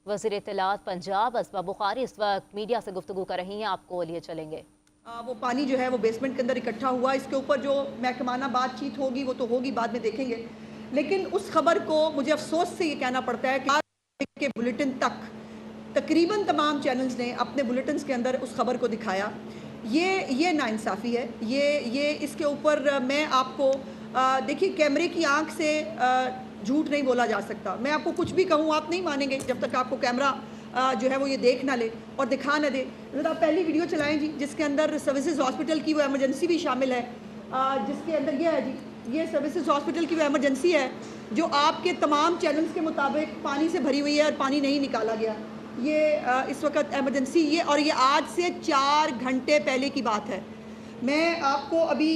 وزیر اطلاعات پنجاب اسبا بخاری اس وقت میڈیا سے گفتگو کر رہی ہیں، آپ کو لیے چلیں گے۔ وہ پانی جو ہے وہ بیسمنٹ کے اندر اکٹھا ہوا، اس کے اوپر جو محکمانہ بات چیت ہوگی وہ تو ہوگی، بعد میں دیکھیں گے۔ لیکن اس خبر کو مجھے افسوس سے یہ کہنا پڑتا ہے کہ بلیٹن تک تقریباً تمام چینلز نے اپنے بلیٹنز کے اندر اس خبر کو دکھایا۔ یہ ناانصافی ہے۔ یہ اس کے اوپر میں آپ کو دیکھیے، کیمرے کی آنکھ سے جھوٹ نہیں بولا جا سکتا۔ میں آپ کو کچھ بھی کہوں آپ نہیں مانیں گے جب تک آپ کو کیمرہ جو ہے وہ یہ دیکھ نہ لے اور دکھا نہ دے۔ ذرا پہلی ویڈیو چلائیں جی، جس کے اندر سروسز ہاسپٹل کی وہ ایمرجنسی بھی شامل ہے، جس کے اندر یہ ہے جی، یہ سروسز ہاسپٹل کی وہ ایمرجنسی ہے جو آپ کے تمام چینلز کے مطابق پانی سے بھری ہوئی ہے اور پانی نہیں نکالا گیا۔ یہ اس وقت ایمرجنسی اور یہ آج سے 4 گھنٹے پہلے کی بات ہے۔ میں آپ کو ابھی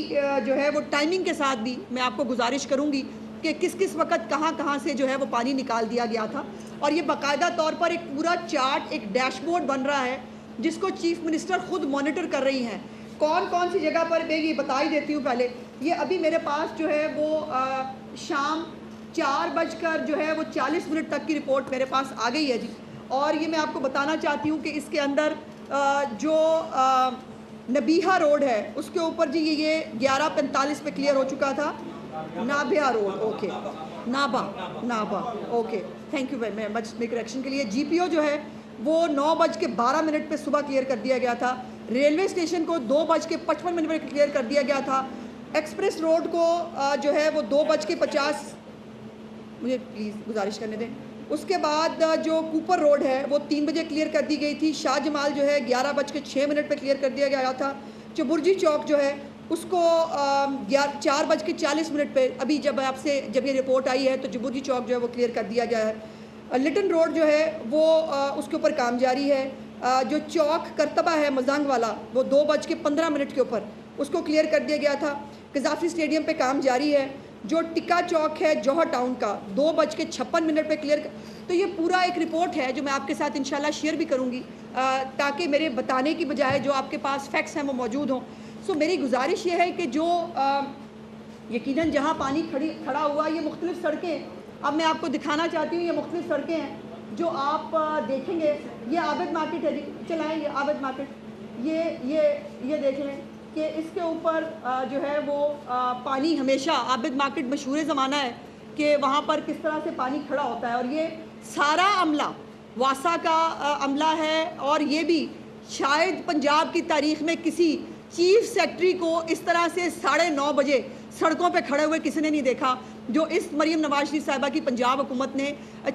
جو ہے وہ ٹائمنگ کے ساتھ بھی میں آپ کو گزارش کروں گی کہ کس کس وقت کہاں سے جو ہے وہ پانی نکال دیا گیا تھا، اور یہ باقاعدہ طور پر ایک پورا چارٹ، ایک ڈیش بورڈ بن رہا ہے جس کو چیف منسٹر خود مانیٹر کر رہی ہیں۔ کون سی جگہ پر میں یہ بتا ہی دیتی ہوں پہلے۔ یہ ابھی میرے پاس جو ہے وہ شام 4:40 تک کی رپورٹ میرے پاس آ گئی ہے جی، اور یہ میں آپ کو بتانا چاہتی ہوں کہ اس کے اندر جو نبیہہ روڈ ہے اس کے اوپر جی یہ 11:45 پہ کلیئر ہو چکا تھا۔ نابیہ روڈ، اوکے، نابا، okay, thank you very much correction کے لیے۔ جی پی او جو ہے وہ 9:12 پہ صبح کلیئر کر دیا گیا تھا۔ ریلوے اسٹیشن کو 2:55 پہ کلیئر کر دیا گیا تھا۔ ایکسپریس روڈ کو جو ہے وہ 2:50، مجھے پلیز گزارش کرنے دیں۔ اس کے بعد جو کوپر روڈ ہے وہ 3 بجے کلیئر کر دی گئی تھی۔ شاہ جمال جو ہے 11:06 پہ کلیئر کر دیا گیا تھا۔ چبرجی چوک جو ہے اس کو 4:40 پہ، ابھی جب یہ رپورٹ آئی ہے تو چبرجی چوک جو ہے وہ کلیئر کر دیا گیا ہے۔ لٹن روڈ جو ہے وہ اس کے اوپر کام جاری ہے۔ جو چوک کرتبہ ہے مزنگ والا وہ 2:15 کے اوپر اس کو کلیئر کر دیا گیا تھا۔ قذافی اسٹیڈیم پہ کام جاری ہے۔ جو ٹکا چوک ہے جوہر ٹاؤن کا 2:56 پہ کلیئر۔ تو یہ پورا ایک رپورٹ ہے جو میں آپ کے ساتھ انشاءاللہ شیئر بھی کروں گی تاکہ میرے بتانے کی بجائے جو آپ کے پاس فیکٹس ہیں وہ موجود ہوں۔ میری گزارش یہ ہے کہ جو یقیناً جہاں پانی کھڑا ہوا، یہ مختلف سڑکیں، اب میں آپ کو دکھانا چاہتی ہوں، یہ مختلف سڑکیں ہیں جو آپ دیکھیں گے۔ یہ عابد مارکیٹ ہے جی، چلائیں یہ عابد مارکیٹ، یہ دیکھ لیں کہ اس کے اوپر جو ہے وہ پانی ہمیشہ، عابد مارکیٹ مشہور زمانہ ہے کہ وہاں پر کس طرح سے پانی کھڑا ہوتا ہے، اور یہ سارا عملہ واسا کا عملہ ہے، اور یہ بھی شاید پنجاب کی تاریخ میں کسی چیف سیکرٹری کو اس طرح سے 9:30 بجے سڑکوں پہ کھڑے ہوئے کسی نے نہیں دیکھا۔ جو اس مریم نواز شریف صاحبہ کی پنجاب حکومت نے،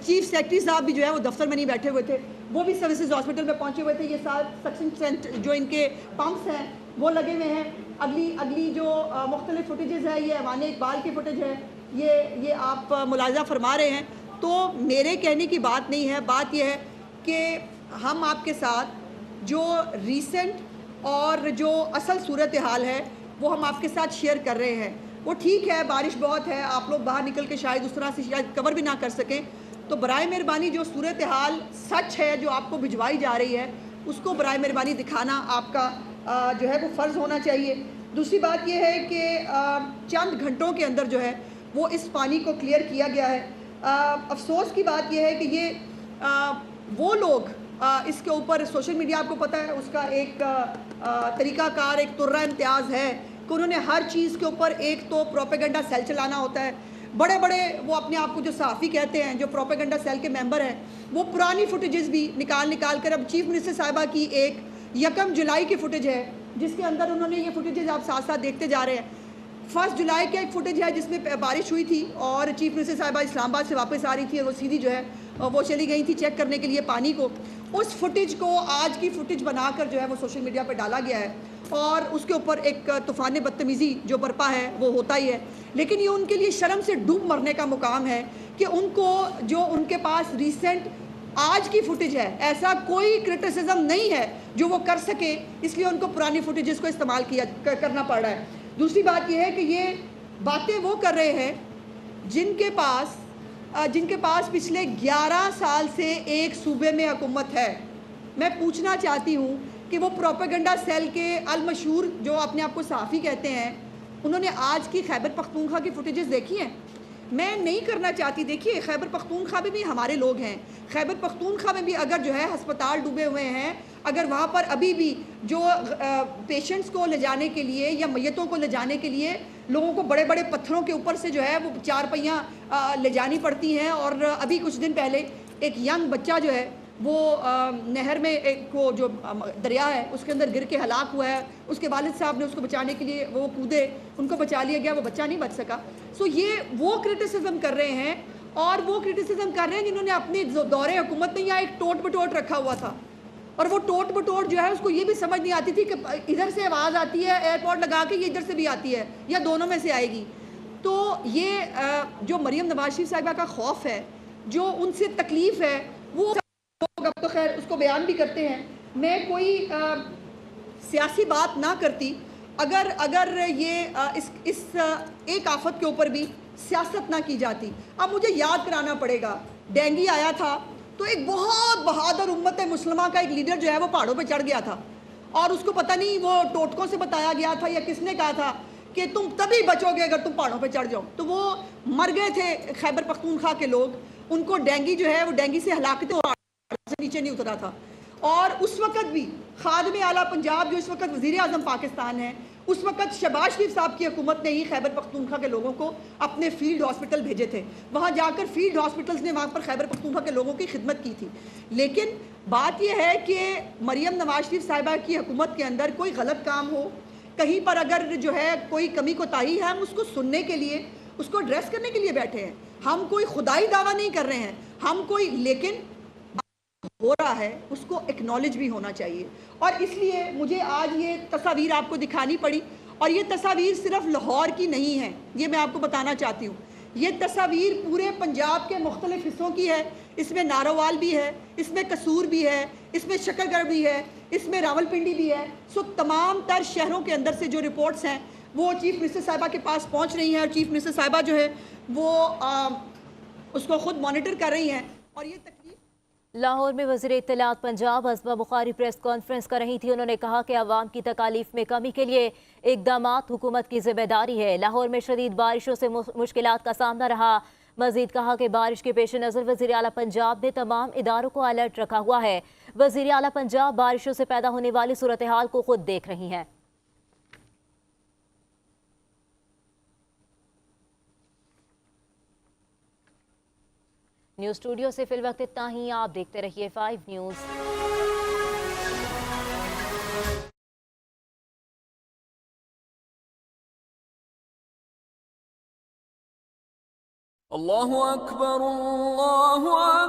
چیف سیکرٹری صاحب بھی جو ہے وہ دفتر میں نہیں بیٹھے ہوئے تھے، وہ بھی سروسز ہاسپٹل میں پہنچے ہوئے تھے۔ یہ سکشن جو ان کے پمپس ہیں وہ لگے ہوئے ہیں۔ اگلی جو مختلف فوٹیجز ہے، یہ ایوان اقبال کی فوٹیج ہے، یہ آپ ملاحظہ فرما رہے ہیں۔ تو میرے کہنے کی بات نہیں ہے، بات یہ ہے کہ ہم آپ کے ساتھ جو ریسنٹ اور جو اصل صورتحال ہے وہ ہم آپ کے ساتھ شیئر کر رہے ہیں۔ وہ ٹھیک ہے، بارش بہت ہے، آپ لوگ باہر نکل کے شاید اس طرح سے شاید کور بھی نہ کر سکیں، تو برائے مہربانی جو صورتحال سچ ہے جو آپ کو بھجوائی جا رہی ہے اس کو برائے مہربانی دکھانا آپ کا جو ہے وہ فرض ہونا چاہیے۔ دوسری بات یہ ہے کہ چند گھنٹوں کے اندر جو ہے وہ اس پانی کو کلیئر کیا گیا ہے۔ افسوس کی بات یہ ہے کہ یہ وہ لوگ اس کے اوپر سوشل میڈیا، آپ کو پتہ ہے اس کا ایک طریقہ کار، ایک طرہ امتیاز ہے کہ انہوں نے ہر چیز کے اوپر ایک تو پروپیگنڈا سیل چلانا ہوتا ہے۔ بڑے وہ اپنے آپ کو جو صحافی کہتے ہیں، جو پروپیگنڈا سیل کے ممبر ہیں، وہ پرانی فوٹیجز بھی نکال کر، اب چیف منسٹر صاحبہ کی ایک 1 جولائی کی فوٹیج ہے جس کے اندر انہوں نے یہ فوٹیجز آپ ساتھ دیکھتے جا رہے ہیں۔ 1 جولائی کا ایک فوٹیج ہے جس میں بارش ہوئی تھی اور چیف منسٹر صاحبہ اسلام آباد سے واپس آ رہی تھی، اور وہ سیدھی جو ہے وہ چلی گئی تھی چیک کرنے کے لیے پانی کو۔ اس فوٹیج کو آج کی فوٹیج بنا کر جو ہے وہ سوشل میڈیا پہ ڈالا گیا ہے، اور اس کے اوپر ایک طوفان بدتمیزی جو برپا ہے وہ ہوتا ہی ہے۔ لیکن یہ ان کے لیے شرم سے ڈوب مرنے کا مقام ہے کہ ان کو جو ان کے پاس ریسنٹ آج کی فوٹیج ہے، ایسا کوئی کرٹیسزم نہیں ہے جو وہ کر سکے، اس لیے ان کو پرانی فوٹیجز کو استعمال کرنا پڑ رہا ہے۔ دوسری بات یہ ہے کہ یہ باتیں وہ کر رہے ہیں جن کے پاس پچھلے 11 سال سے ایک صوبے میں حکومت ہے۔ میں پوچھنا چاہتی ہوں کہ وہ پروپیگنڈا سیل کے المشہور جو اپنے آپ کو صحافی کہتے ہیں، انہوں نے آج کی خیبر پختونخوا کی فوٹیجز دیکھی ہیں؟ میں نہیں کرنا چاہتی. دیکھیے خیبر پختونخوا میں بھی ہمارے لوگ ہیں. خیبر پختونخوا میں بھی اگر جو ہے ہسپتال ڈوبے ہوئے ہیں, اگر وہاں پر ابھی بھی جو پیشنٹس کو لے جانے کے لیے یا میتوں کو لے جانے کے لیے لوگوں کو بڑے بڑے پتھروں کے اوپر سے جو ہے وہ 4 پہیاں لے جانی پڑتی ہیں, اور ابھی کچھ دن پہلے ایک ینگ بچہ جو ہے وہ نہر میں ایک وہ جو دریا ہے اس کے اندر گر کے ہلاک ہوا ہے. اس کے والد صاحب نے اس کو بچانے کے لیے وہ کودے, ان کو بچا لیا گیا, وہ بچہ نہیں بچ سکا. سو یہ وہ کرٹیسزم کر رہے ہیں, اور وہ کرٹیسزم کر رہے ہیں جنہوں نے اپنے دور حکومت میں یہاں ایک ٹوٹ بٹوٹ رکھا ہوا تھا, اور وہ ٹوٹ بٹوٹ جو ہے اس کو یہ بھی سمجھ نہیں آتی تھی کہ ادھر سے آواز آتی ہے ایئرپورٹ لگا کے, یہ ادھر سے بھی آتی ہے یا دونوں میں سے آئے گی. تو یہ جو مریم نواز شریف صاحبہ کا خوف ہے, جو ان سے تکلیف ہے, وہ اب تو خیر اس کو بیان بھی کرتے ہیں. میں کوئی سیاسی بات نہ کرتی اگر یہ اس ایک آفت کے اوپر بھی سیاست نہ کی جاتی. اب مجھے یاد کرانا پڑے گا, ڈینگی آیا تھا تو ایک بہت بہادر امت مسلمہ کا ایک لیڈر جو ہے وہ پہاڑوں پہ چڑھ گیا تھا, اور اس کو پتہ نہیں وہ ٹوٹکوں سے بتایا گیا تھا یا کس نے کہا تھا کہ تم تبھی بچو گے اگر تم پہاڑوں پہ چڑھ جاؤ. تو وہ مر گئے تھے خیبر پختونخوا کے لوگ, ان کو ڈینگی جو ہے وہ ڈینگی سے ہلاکتیں سے نیچے نہیں اترا تھا. اور اس وقت بھی خادم اعلیٰ پنجاب جو اس وقت وزیر اعظم پاکستان ہے, اس وقت شہباز شریف صاحب کی حکومت نے ہی خیبر پختونخوا کے لوگوں کو اپنے فیلڈ ہاسپٹل بھیجے تھے. وہاں جا کر فیلڈ ہاسپٹلز نے وہاں پر خیبر پختونخوا کے لوگوں کی خدمت کی تھی. لیکن بات یہ ہے کہ مریم نواز شریف صاحبہ کی حکومت کے اندر کوئی غلط کام ہو, کہیں پر اگر جو ہے کوئی کمی کوتاہی ہے, ہم اس کو سننے کے لیے, اس کو ایڈریس کرنے کے لیے بیٹھے ہیں. ہم کوئی خدائی دعویٰ نہیں کر رہے ہیں, ہم کوئی, لیکن ہو رہا ہے اس کو اکنالج بھی ہونا چاہیے. اور اس لیے مجھے آج یہ تصاویر آپ کو دکھانی پڑی, اور یہ تصاویر صرف لاہور کی نہیں ہیں, یہ میں آپ کو بتانا چاہتی ہوں. یہ تصاویر پورے پنجاب کے مختلف حصوں کی ہے. اس میں نارووال بھی ہے, اس میں قصور بھی ہے, اس میں شکر گڑھ بھی ہے, اس میں راول پنڈی بھی ہے. سو تمام تر شہروں کے اندر سے جو رپورٹس ہیں وہ چیف منسٹر صاحبہ کے پاس پہنچ رہی ہیں, اور چیف منسٹر صاحبہ جو ہے وہ اس کو خود مانیٹر کر رہی ہیں. اور یہ تکلیف لاہور میں وزیر اطلاعات پنجاب حسبہ بخاری پریس کانفرنس کر رہی تھی. انہوں نے کہا کہ عوام کی تکالیف میں کمی کے لیے اقدامات حکومت کی ذمہ داری ہے. لاہور میں شدید بارشوں سے مشکلات کا سامنا رہا. مزید کہا کہ بارش کے پیش نظر وزیر اعلیٰ پنجاب نے تمام اداروں کو الرٹ رکھا ہوا ہے. وزیر اعلیٰ پنجاب بارشوں سے پیدا ہونے والی صورتحال کو خود دیکھ رہی ہیں. نیوز اسٹوڈیو سے فی الوقت اتنا ہی. آپ دیکھتے رہیے 5 نیوز. اللہ اکبر اللہ اکبر.